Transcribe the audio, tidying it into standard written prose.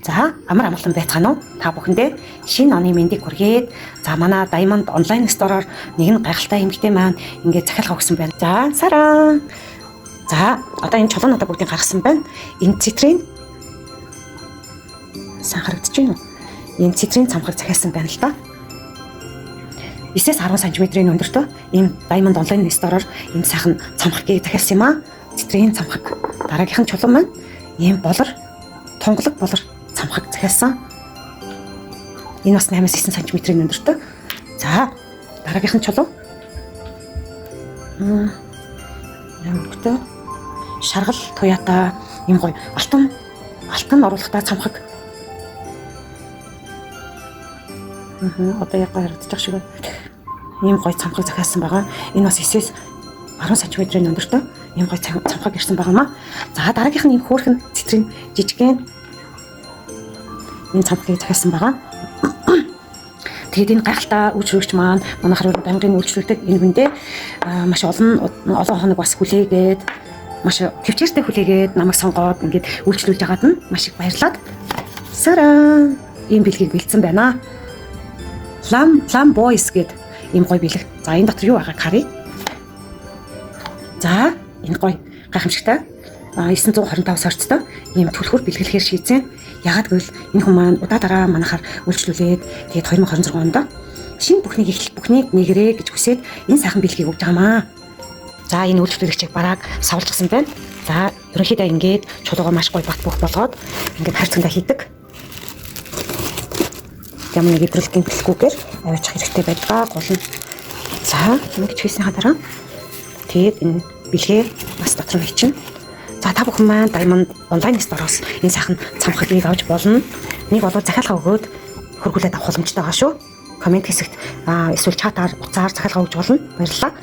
За амар амгалан байцгаана уу? Та бүхэндээ шинэ оны мэндийг хүргээд за манай Diamond онлайн стороор нэгэн гайхалтай эмэгтэй маань ингээд захиалга өгсөн байна. За сараа. За одоо энэ чулуун надад бүгдийг гаргасан байна. Энэ цитрин сайн харагдаж байна уу? Энэ цитрин цамхаг захиалсан байна л да. 9-10 см-ийн өндөртөө ийм Diamond онлайн стороор ийм сайхан цамхгийг захиалсан юм аа. Цитрин цамхаг. Дараагийнх нь чулуун маань ийм болор тунгалаг болор цамхаг захиалсан. Энэ бас 8-9 см-ийн өндөртөө. За дараагийнх нь чулуу. Өнгөтэй шаргал туяата ийм гоё алтан оруулахтай цамхаг. Одоо яг харагдаж шиг байна. Ийм гоё цамхаг захиалсан байгаа. Энэ бас 9-10 см-ийн өндөртөө ийм гоё цамхаг ирсэн байгаа маа. За дараагийнх нь ийм хөөрхөн цитрин жижигхэн энэ цамхгийг захиалсан байгаа. Тэгээд энэ гайхалтай үйлчлэгч маань манайхаар байнгын үйлчлэгдэг энэ хүндээ маш олон хоног бас хүлээгээд маш төвчээртэй хүлээгээд намайг сонгоод ингээд үйлчлүүлж байгаад нь маш их баярлаад сараа ийм бэлгийг бэлдсэн байна. Lam Boys гэдэг ийм гоё бэлэг. За энэ дотор юу байгааг харъя. За энэ гоё гайхамшигтай 925 сорцтой ийм түлхүүр бэлгэлэхээр шийдсэн. Ягаад гэвэл энэ хүмүүс маань удаа дараа манахаар үйлчлүүлээд тэгээд 2026 онд шинэ бүхнийг нэгрээ гэж хүсээд энэ сайхан бэлгийг өгж байгаамаа. За энэ үйлчлүүлэгчийг бараг савлжсан байна. За ерөнхийдөө ингээд чулуугаа маш гоё бат бөх болгоод ингээд харьцангаа хийдэг. Ямар нэг идэвхтэй бэлгүүгээр аваачих хэрэгтэй байдаг гол нь. За ингэж хийснийхаа дараа тэгээд энэ бэлгээ бас дотор нь хийчихнэ. За та бүхэн маань Diamond онлайн стороос энэ сайхан цамхагийг авч болно. Нэг болоо захиалга өгөөд хөргүүлээд авах боломжтой байгаа шүү. Комент хэсэгт эсвэл чатаар утсаар захиалга өгж болно. Баярлалаа.